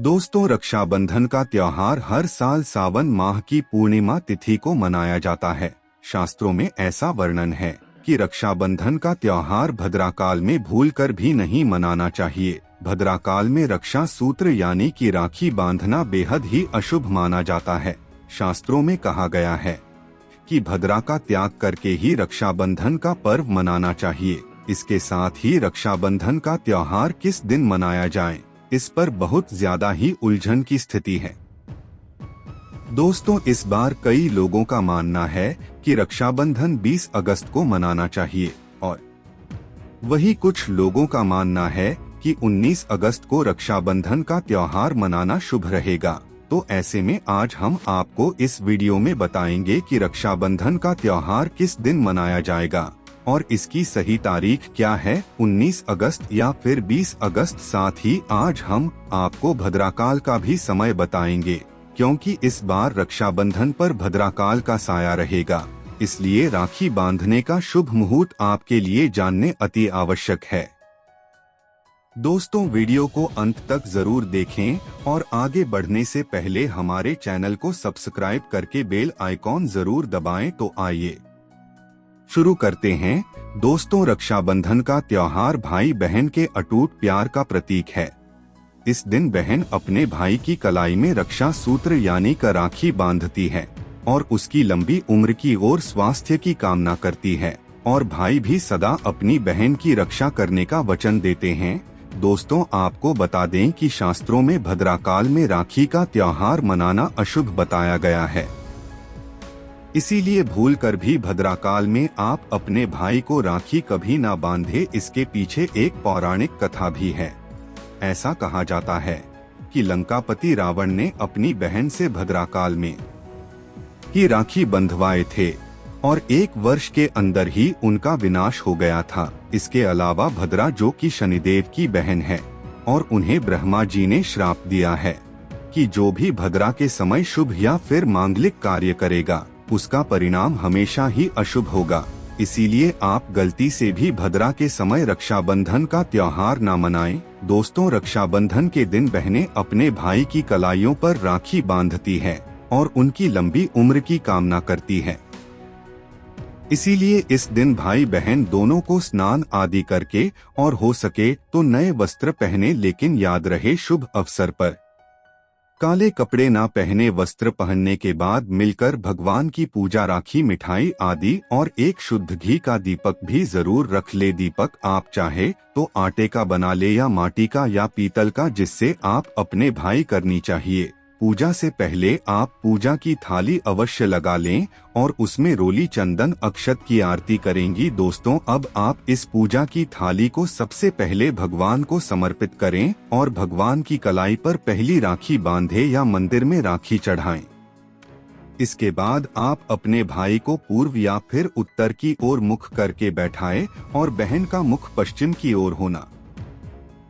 दोस्तों, रक्षाबंधन का त्योहार हर साल सावन माह की पूर्णिमा तिथि को मनाया जाता है। शास्त्रों में ऐसा वर्णन है कि रक्षाबंधन का त्योहार भद्राकाल में भूलकर भी नहीं मनाना चाहिए। भद्राकाल में रक्षा सूत्र यानी कि राखी बांधना बेहद ही अशुभ माना जाता है। शास्त्रों में कहा गया है कि भद्रा का त्याग करके ही रक्षाबंधन का पर्व मनाना चाहिए। इसके साथ ही रक्षाबंधन का त्योहार किस दिन मनाया जाए, इस पर बहुत ज्यादा ही उलझन की स्थिति है। दोस्तों, इस बार कई लोगों का मानना है कि रक्षाबंधन 20 अगस्त को मनाना चाहिए और वही कुछ लोगों का मानना है कि 19 अगस्त को रक्षाबंधन का त्योहार मनाना शुभ रहेगा। तो ऐसे में आज हम आपको इस वीडियो में बताएंगे कि रक्षाबंधन का त्योहार किस दिन मनाया जाएगा और इसकी सही तारीख क्या है, 19 अगस्त या फिर 20 अगस्त। साथ ही आज हम आपको भद्राकाल का भी समय बताएंगे, क्योंकि इस बार रक्षाबंधन पर भद्राकाल का साया रहेगा। इसलिए राखी बांधने का शुभ मुहूर्त आपके लिए जानने अति आवश्यक है। दोस्तों, वीडियो को अंत तक जरूर देखें और आगे बढ़ने से पहले हमारे चैनल को सब्सक्राइब करके बेल आइकॉन जरूर दबाएं। तो आइए शुरू करते हैं। दोस्तों, रक्षाबंधन का त्योहार भाई बहन के अटूट प्यार का प्रतीक है। इस दिन बहन अपने भाई की कलाई में रक्षा सूत्र यानी कि राखी बांधती है और उसकी लंबी उम्र की और स्वास्थ्य की कामना करती है, और भाई भी सदा अपनी बहन की रक्षा करने का वचन देते हैं। दोस्तों, आपको बता दें कि शास्त्रों में भद्राकाल में राखी का त्योहार मनाना अशुभ बताया गया है। इसीलिए भूलकर भी भद्राकाल में आप अपने भाई को राखी कभी ना बांधे। इसके पीछे एक पौराणिक कथा भी है। ऐसा कहा जाता है कि लंकापति रावण ने अपनी बहन से भद्राकाल में ही राखी बंधवाए थे और 1 वर्ष के अंदर ही उनका विनाश हो गया था। इसके अलावा भद्रा, जो कि शनिदेव की बहन है, और उन्हें ब्रह्मा जी ने श्राप दिया है कि जो भी भद्रा के समय शुभ या फिर मांगलिक कार्य करेगा, उसका परिणाम हमेशा ही अशुभ होगा। इसीलिए आप गलती से भी भद्रा के समय रक्षाबंधन का त्योहार ना मनाएं। दोस्तों, रक्षाबंधन के दिन बहनें अपने भाई की कलाइयों पर राखी बांधती है और उनकी लंबी उम्र की कामना करती है। इसीलिए इस दिन भाई बहन दोनों को स्नान आदि करके और हो सके तो नए वस्त्र पहने, लेकिन याद रहे शुभ अवसर पर काले कपड़े ना पहने। वस्त्र पहनने के बाद मिलकर भगवान की पूजा, राखी, मिठाई आदि और एक शुद्ध घी का दीपक भी जरूर रख ले। दीपक आप चाहे तो आटे का बना ले या माटी का या पीतल का, जिससे आप अपने भाई करनी चाहिए। पूजा से पहले आप पूजा की थाली अवश्य लगा लें और उसमें रोली, चंदन, अक्षत की आरती करेंगी। दोस्तों, अब आप इस पूजा की थाली को सबसे पहले भगवान को समर्पित करें और भगवान की कलाई पर पहली राखी बांधे या मंदिर में राखी चढ़ाएं। इसके बाद आप अपने भाई को पूर्व या फिर उत्तर की ओर मुख करके बैठाएं और बहन का मुख पश्चिम की ओर होना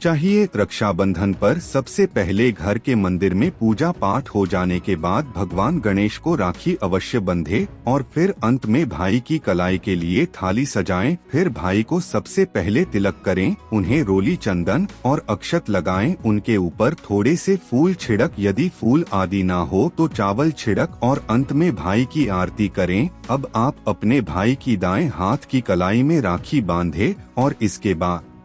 चाहिए। रक्षाबंधन पर सबसे पहले घर के मंदिर में पूजा पाठ हो जाने के बाद भगवान गणेश को राखी अवश्य बंधे और फिर अंत में भाई की कलाई के लिए थाली सजाएं। फिर भाई को सबसे पहले तिलक करें, उन्हें रोली, चंदन और अक्षत लगाएं। उनके ऊपर थोड़े से फूल छिड़क, यदि फूल आदि ना हो तो चावल छिड़क, और अंत में भाई की आरती करें। अब आप अपने भाई की दाएं हाथ की कलाई में राखी बांधे और इसके बाद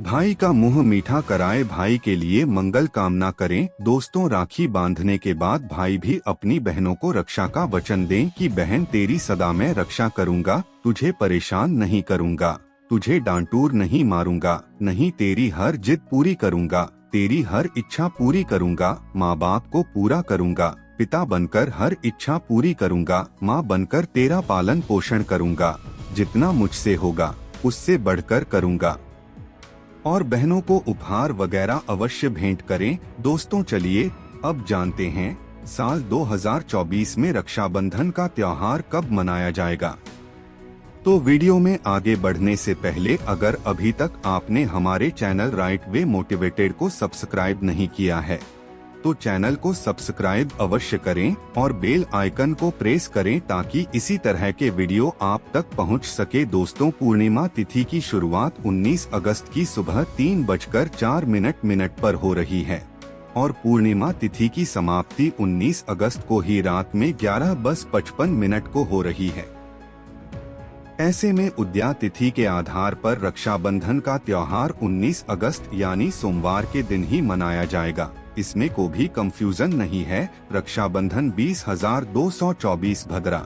भाई का मुंह मीठा कराए, भाई के लिए मंगल कामना करें। दोस्तों, राखी बांधने के बाद भाई भी अपनी बहनों को रक्षा का वचन दें कि बहन, तेरी सदा मैं रक्षा करूंगा, तुझे परेशान नहीं करूंगा, तुझे डांटूर नहीं मारूंगा, नहीं तेरी हर जिद पूरी करूंगा, तेरी हर इच्छा पूरी करूंगा, माँ बाप को पूरा करूंगा, पिता बनकर हर इच्छा पूरी करूंगा, माँ बनकर तेरा पालन पोषण करूंगा, जितना मुझसे होगा उससे बढ़कर करूंगा, और बहनों को उपहार वगैरह अवश्य भेंट करें। दोस्तों, चलिए अब जानते हैं साल 2024 में रक्षाबंधन का त्योहार कब मनाया जाएगा। तो वीडियो में आगे बढ़ने से पहले अगर अभी तक आपने हमारे चैनल राइट वे मोटिवेटेड को सब्सक्राइब नहीं किया है तो चैनल को सब्सक्राइब अवश्य करें और बेल आइकन को प्रेस करें ताकि इसी तरह के वीडियो आप तक पहुंच सके। दोस्तों, पूर्णिमा तिथि की शुरुआत 19 अगस्त की सुबह 3:04 पर हो रही है। और पूर्णिमा तिथि की समाप्ति 19 अगस्त को ही रात में 11:55 को हो रही है। ऐसे में उदया तिथि के आधार पर रक्षाबंधन का त्योहार 19 अगस्त यानी सोमवार के दिन ही मनाया जाएगा। इसमें कोई भी कंफ्यूजन नहीं है। रक्षाबंधन 20,224 भद्रा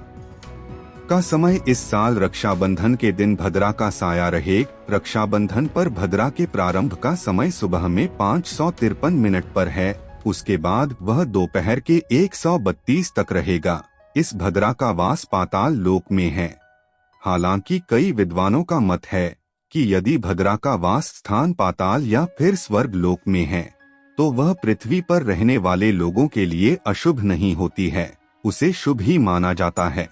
का समय इस साल रक्षाबंधन के दिन भद्रा का साया रहे। रक्षाबंधन पर भद्रा के प्रारंभ का समय सुबह में 5:53 पर है। उसके बाद वह दोपहर के 1:32 तक रहेगा। इस भद्रा का वास पाताल लोक में है। हालांकि कई विद्वानों का मत है कि यदि भद्रा का वास स्थान पाताल या फिर स्वर्ग लोक में है तो वह पृथ्वी पर रहने वाले लोगों के लिए अशुभ नहीं होती है, उसे शुभ ही माना जाता है।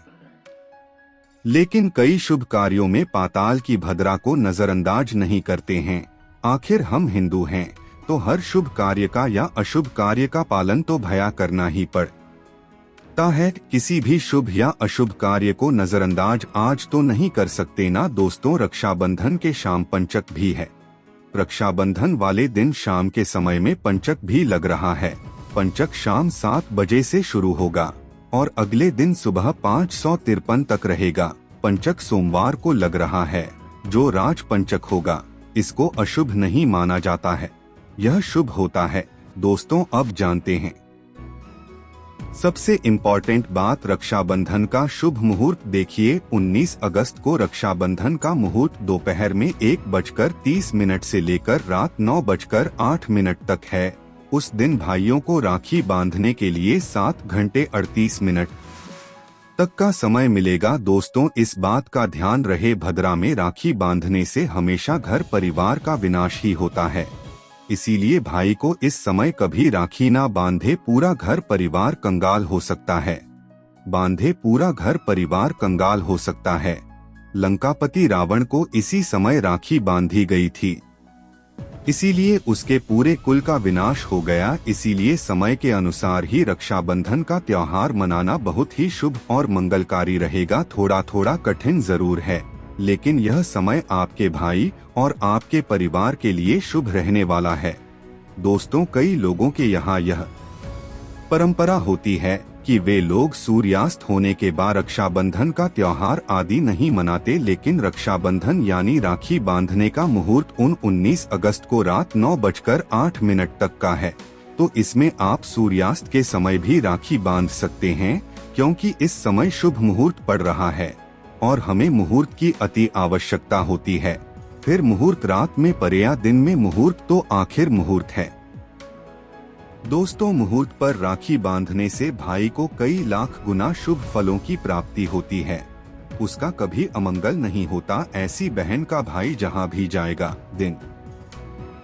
लेकिन कई शुभ कार्यों में पाताल की भद्रा को नजरअंदाज नहीं करते हैं। आखिर हम हिंदू हैं तो हर शुभ कार्य का या अशुभ कार्य का पालन तो भया करना ही पड़ता है। किसी भी शुभ या अशुभ कार्य को नजरअंदाज आज तो नहीं कर सकते ना दोस्तों। रक्षाबंधन के शाम पंचक भी है। रक्षाबंधन वाले दिन शाम के समय में पंचक भी लग रहा है। पंचक शाम 7 बजे से शुरू होगा और अगले दिन सुबह 5:53 तक रहेगा। पंचक सोमवार को लग रहा है जो राज पंचक होगा। इसको अशुभ नहीं माना जाता है, यह शुभ होता है। दोस्तों अब जानते हैं सबसे इम्पोर्टेंट बात रक्षाबंधन का शुभ मुहूर्त। देखिए 19 अगस्त को रक्षाबंधन का मुहूर्त दोपहर में 1:30 से लेकर रात 9:08 तक है। उस दिन भाइयों को राखी बांधने के लिए 7 घंटे 38 मिनट तक का समय मिलेगा। दोस्तों इस बात का ध्यान रहे भद्रा में राखी बांधने से हमेशा घर परिवार का विनाश ही होता है। इसीलिए भाई को इस समय कभी राखी ना बांधे, पूरा घर परिवार कंगाल हो सकता है। बांधे पूरा घर परिवार कंगाल हो सकता है। लंकापति रावण को इसी समय राखी बांधी गई थी, इसीलिए उसके पूरे कुल का विनाश हो गया। इसीलिए समय के अनुसार ही रक्षाबंधन का त्योहार मनाना बहुत ही शुभ और मंगलकारी रहेगा। थोड़ा थोड़ा कठिन जरूर है, लेकिन यह समय आपके भाई और आपके परिवार के लिए शुभ रहने वाला है। दोस्तों कई लोगों के यहाँ यह परंपरा होती है कि वे लोग सूर्यास्त होने के बाद रक्षाबंधन का त्योहार आदि नहीं मनाते, लेकिन रक्षाबंधन यानी राखी बांधने का मुहूर्त 19 अगस्त को रात 9:08 तक का है। तो इसमें आप सूर्यास्त के समय भी राखी बांध सकते हैं, क्योंकि इस समय शुभ मुहूर्त पड़ रहा है और हमें मुहूर्त की अति आवश्यकता होती है। फिर मुहूर्त रात में पड़े या दिन में मुहूर्त तो आखिर मुहूर्त है। दोस्तों मुहूर्त पर राखी बांधने से भाई को कई लाख गुना शुभ फलों की प्राप्ति होती है। उसका कभी अमंगल नहीं होता। ऐसी बहन का भाई जहां भी जाएगा दिन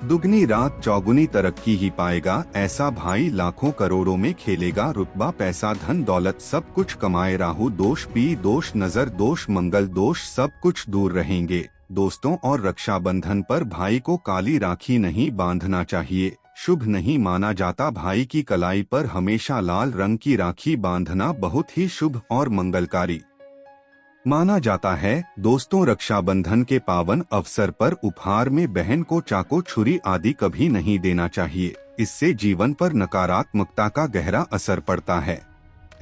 दुगनी रात चौगुनी तरक्की ही पाएगा। ऐसा भाई लाखों करोड़ों में खेलेगा। रुतबा पैसा धन दौलत सब कुछ कमाए। राहु दोष पी दोष नजर दोष मंगल दोष सब कुछ दूर रहेंगे। दोस्तों और रक्षाबंधन पर भाई को काली राखी नहीं बांधना चाहिए, शुभ नहीं माना जाता। भाई की कलाई पर हमेशा लाल रंग की राखी बांधना बहुत ही शुभ और मंगलकारी माना जाता है। दोस्तों रक्षाबंधन के पावन अवसर पर उपहार में बहन को चाकू छुरी आदि कभी नहीं देना चाहिए। इससे जीवन पर नकारात्मकता का गहरा असर पड़ता है।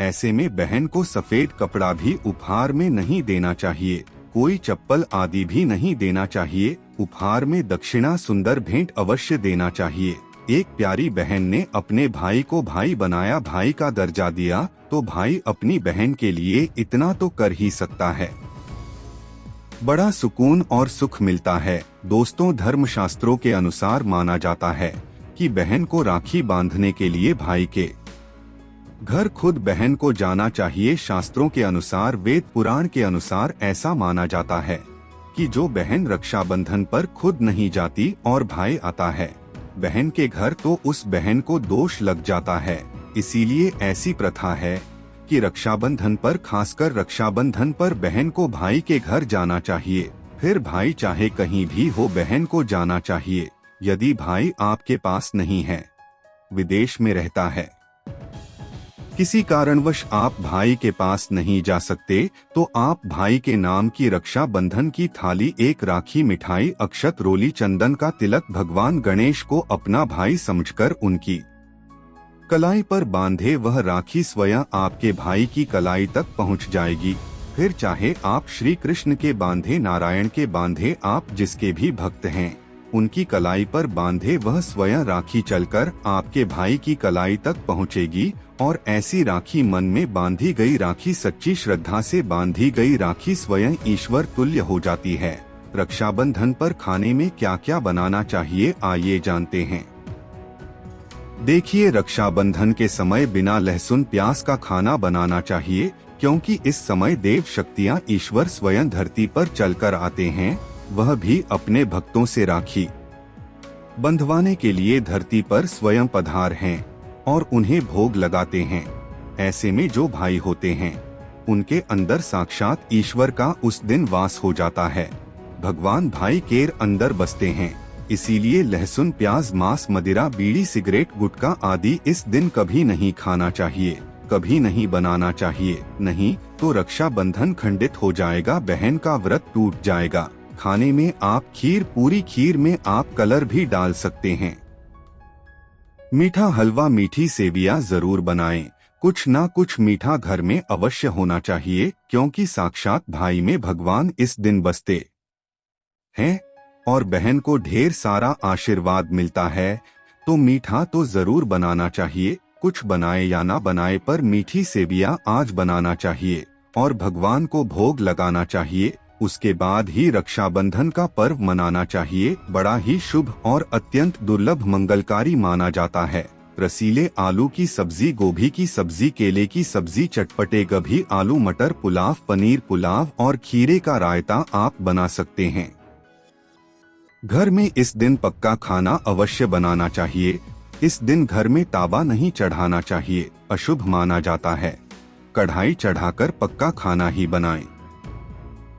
ऐसे में बहन को सफेद कपड़ा भी उपहार में नहीं देना चाहिए। कोई चप्पल आदि भी नहीं देना चाहिए। उपहार में दक्षिणा सुंदर भेंट अवश्य देना चाहिए। एक प्यारी बहन ने अपने भाई को भाई बनाया, भाई का दर्जा दिया, तो भाई अपनी बहन के लिए इतना तो कर ही सकता है। बड़ा सुकून और सुख मिलता है। दोस्तों धर्मशास्त्रों के अनुसार माना जाता है कि बहन को राखी बांधने के लिए भाई के घर खुद बहन को जाना चाहिए। शास्त्रों के अनुसार, वेद पुराण के अनुसार ऐसा माना जाता है कि जो बहन रक्षाबंधन पर खुद नहीं जाती और भाई आता है बहन के घर, तो उस बहन को दोष लग जाता है। इसीलिए ऐसी प्रथा है कि रक्षाबंधन पर, खासकर रक्षाबंधन पर बहन को भाई के घर जाना चाहिए। फिर भाई चाहे कहीं भी हो बहन को जाना चाहिए। यदि भाई आपके पास नहीं है, विदेश में रहता है, किसी कारणवश आप भाई के पास नहीं जा सकते, तो आप भाई के नाम की रक्षा बंधन की थाली, एक राखी, मिठाई, अक्षत, रोली, चंदन का तिलक भगवान गणेश को अपना भाई समझकर उनकी कलाई पर बांधे वह राखी स्वयं आपके भाई की कलाई तक पहुंच जाएगी। फिर चाहे आप श्री कृष्ण के बांधे, नारायण के बांधे, आप जिसके भी भक्त हैं, उनकी कलाई पर बांधे वह स्वयं राखी चलकर आपके भाई की कलाई तक पहुंचेगी। और ऐसी राखी, मन में बांधी गई राखी, सच्ची श्रद्धा से बांधी गई राखी स्वयं ईश्वर तुल्य हो जाती है। रक्षाबंधन पर खाने में क्या क्या बनाना चाहिए, आइए जानते हैं। देखिए, रक्षाबंधन के समय बिना लहसुन प्याज का खाना बनाना चाहिए, क्योंकि इस समय देव शक्तियाँ ईश्वर स्वयं धरती पर चलकर आते हैं। वह भी अपने भक्तों से राखी बंधवाने के लिए धरती पर स्वयं पधार हैं और उन्हें भोग लगाते हैं। ऐसे में जो भाई होते हैं, उनके अंदर साक्षात ईश्वर का उस दिन वास हो जाता है। भगवान भाई के अंदर बसते हैं। इसीलिए लहसुन प्याज, मांस, मदिरा, बीड़ी, सिगरेट, गुटखा आदि इस दिन कभी नहीं खाना चाहिए, कभी नहीं बनाना चाहिए। नहीं तो रक्षाबंधन खंडित हो जाएगा, बहन का व्रत टूट जाएगा। खाने में आप खीर, पूरी खीर में आप कलर भी डाल सकते हैं। मीठा हलवा, मीठी सेवियां जरूर बनाएं। कुछ ना कुछ मीठा घर में अवश्य होना चाहिए, क्योंकि साक्षात भाई में भगवान इस दिन बसते हैं और बहन को ढेर सारा आशीर्वाद मिलता है। तो मीठा तो जरूर बनाना चाहिए। कुछ बनाए या ना बनाए, पर मीठी सेवियां आज बनाना चाहिए और भगवान को भोग लगाना चाहिए। उसके बाद ही रक्षाबंधन का पर्व मनाना चाहिए। बड़ा ही शुभ और अत्यंत दुर्लभ मंगलकारी माना जाता है। रसीले आलू की सब्जी, गोभी की सब्जी, केले की सब्जी, चटपटे गोभी, आलू मटर पुलाव, पनीर पुलाव और खीरे का रायता आप बना सकते हैं। घर में इस दिन पक्का खाना अवश्य बनाना चाहिए। इस दिन घर में तावा नहीं चढ़ाना चाहिए, अशुभ माना जाता है। कढ़ाई चढ़ाकर पक्का खाना ही बनाएं।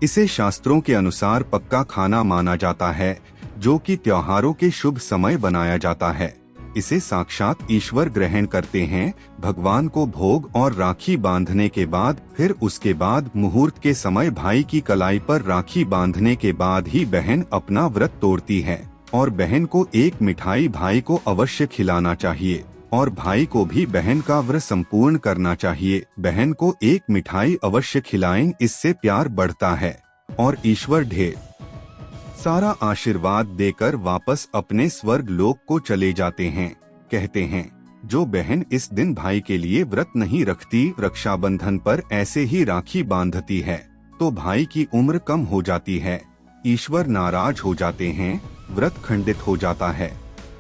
इसे शास्त्रों के अनुसार पक्का खाना माना जाता है, जो कि त्योहारों के शुभ समय बनाया जाता है। इसे साक्षात ईश्वर ग्रहण करते हैं। भगवान को भोग और राखी बांधने के बाद, फिर उसके बाद मुहूर्त के समय भाई की कलाई पर राखी बांधने के बाद ही बहन अपना व्रत तोड़ती है। और बहन को एक मिठाई भाई को अवश्य खिलाना चाहिए और भाई को भी बहन का व्रत संपूर्ण करना चाहिए। बहन को एक मिठाई अवश्य खिलाएं, इससे प्यार बढ़ता है और ईश्वर ढेर सारा आशीर्वाद देकर वापस अपने स्वर्ग लोक को चले जाते हैं। कहते हैं, जो बहन इस दिन भाई के लिए व्रत नहीं रखती, रक्षाबंधन पर ऐसे ही राखी बांधती है, तो भाई की उम्र कम हो जाती है, ईश्वर नाराज हो जाते हैं, व्रत खंडित हो जाता है।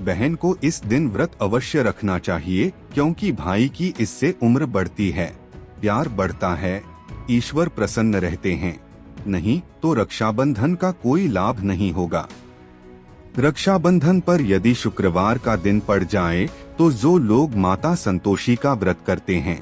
बहन को इस दिन व्रत अवश्य रखना चाहिए, क्योंकि भाई की इससे उम्र बढ़ती है, प्यार बढ़ता है, ईश्वर प्रसन्न रहते हैं। नहीं तो रक्षाबंधन का कोई लाभ नहीं होगा। रक्षाबंधन पर यदि शुक्रवार का दिन पड़ जाए, तो जो लोग माता संतोषी का व्रत करते हैं,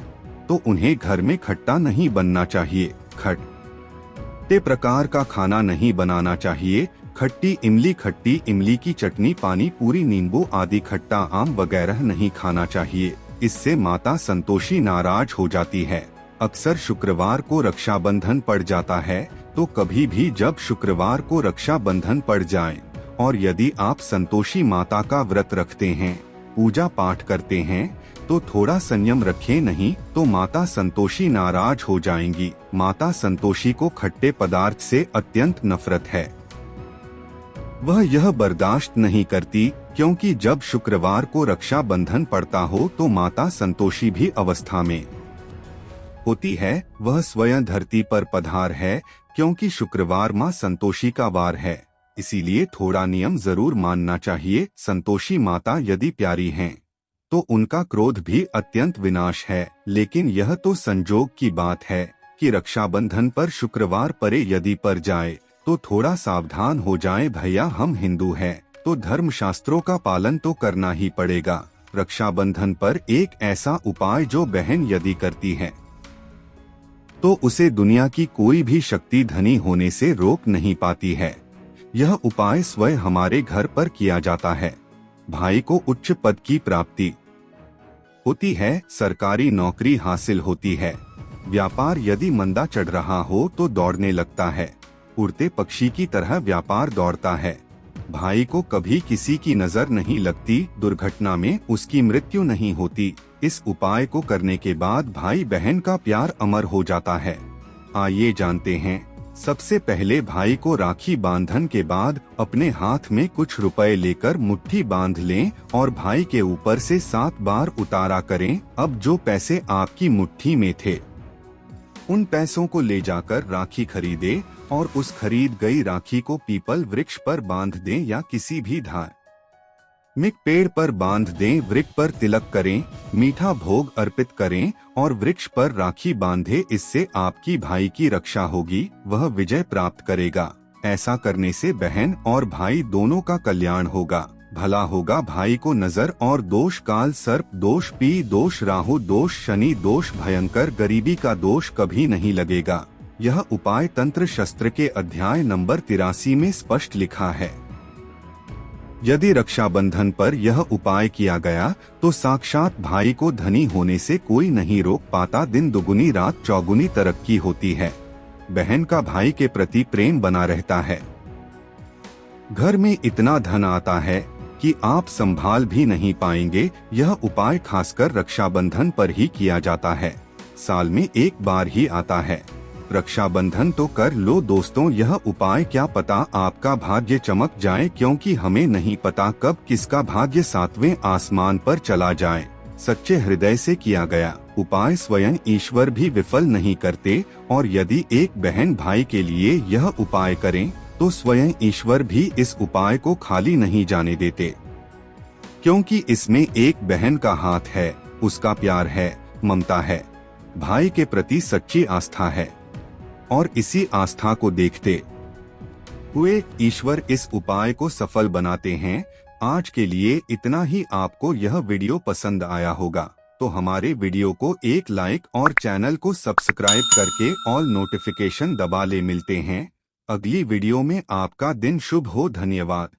तो उन्हें घर में खट्टा नहीं बनना चाहिए, खट्टे प्रकार का खाना नहीं बनाना चाहिए। खट्टी इमली की चटनी, पानी पूरी, नींबू आदि खट्टा आम वगैरह नहीं खाना चाहिए। इससे माता संतोषी नाराज हो जाती है। अक्सर शुक्रवार को रक्षाबंधन पड़ जाता है, तो कभी भी जब शुक्रवार को रक्षाबंधन पड़ जाए और यदि आप संतोषी माता का व्रत रखते हैं, पूजा पाठ करते हैं, तो थोड़ा संयम रखें, नहीं तो माता संतोषी नाराज हो जाएंगी। माता संतोषी को खट्टे पदार्थ से अत्यंत नफरत है। वह यह बर्दाश्त नहीं करती, क्योंकि जब शुक्रवार को रक्षाबंधन पड़ता हो तो माता संतोषी भी अवस्था में होती है। वह स्वयं धरती पर पधार है, क्योंकि शुक्रवार माँ संतोषी का वार है। इसीलिए थोड़ा नियम जरूर मानना चाहिए। संतोषी माता यदि प्यारी हैं, तो उनका क्रोध भी अत्यंत विनाश है। लेकिन यह तो संजोग की बात है कि रक्षाबंधन पर शुक्रवार परे यदि पर जाए, तो थोड़ा सावधान हो जाएं। भैया, हम हिंदू हैं, तो धर्म शास्त्रों का पालन तो करना ही पड़ेगा। रक्षाबंधन पर एक ऐसा उपाय जो बहन यदि करती है, तो उसे दुनिया की कोई भी शक्ति धनी होने से रोक नहीं पाती है। यह उपाय स्वयं हमारे घर पर किया जाता है। भाई को उच्च पद की प्राप्ति होती है, सरकारी नौकरी हासिल होती है, व्यापार यदि मंदा चढ़ रहा हो तो दौड़ने लगता है, उड़ते पक्षी की तरह व्यापार दौड़ता है। भाई को कभी किसी की नजर नहीं लगती, दुर्घटना में उसकी मृत्यु नहीं होती। इस उपाय को करने के बाद भाई बहन का प्यार अमर हो जाता है। आइए जानते हैं। सबसे पहले भाई को राखी बांधन के बाद अपने हाथ में कुछ रुपए लेकर मुट्ठी बांध लें और भाई के ऊपर से 7 बार उतारा करें। अब जो पैसे आपकी मुट्ठी में थे उन पैसों को ले जाकर राखी खरीदे और उस खरीद गई राखी को पीपल वृक्ष पर बांध दें या किसी भी धार्मिक पेड़ पर बांध दें। वृक्ष पर तिलक करें, मीठा भोग अर्पित करें और वृक्ष पर राखी बांधे। इससे आपकी भाई की रक्षा होगी, वह विजय प्राप्त करेगा। ऐसा करने से बहन और भाई दोनों का कल्याण होगा, भला होगा। भाई को नजर और दोष, काल सर्प दोष, पी दोष, राहु दोष, शनि दोष, भयंकर गरीबी का दोष कभी नहीं लगेगा। यह उपाय तंत्र शस्त्र के अध्याय नंबर 83 में स्पष्ट लिखा है। यदि रक्षाबंधन पर यह उपाय किया गया तो साक्षात भाई को धनी होने से कोई नहीं रोक पाता। दिन दुगुनी रात चौगुनी तरक्की होती है। बहन का भाई के प्रति प्रेम बना रहता है। घर में इतना धन आता है कि आप संभाल भी नहीं पाएंगे। यह उपाय खासकर रक्षाबंधन पर ही किया जाता है। साल में एक बार ही आता है। रक्षाबंधन तो कर लो दोस्तों यह उपाय, क्या पता आपका भाग्य चमक जाए, क्योंकि हमें नहीं पता कब किसका भाग्य 7वें आसमान पर चला जाए। सच्चे हृदय से किया गया उपाय स्वयं ईश्वर भी विफल नहीं करते, और यदि एक बहन भाई के लिए यह उपाय करें तो स्वयं ईश्वर भी इस उपाय को खाली नहीं जाने देते, क्योंकि इसमें एक बहन का हाथ है, उसका प्यार है, ममता है, भाई के प्रति सच्ची आस्था है, और इसी आस्था को देखते हुए ईश्वर इस उपाय को सफल बनाते हैं। आज के लिए इतना ही। आपको यह वीडियो पसंद आया होगा तो हमारे वीडियो को एक लाइक और चैनल को सब्सक्राइब करके ऑल नोटिफिकेशन दबा ले। मिलते हैं अगली वीडियो में। आपका दिन शुभ हो। धन्यवाद।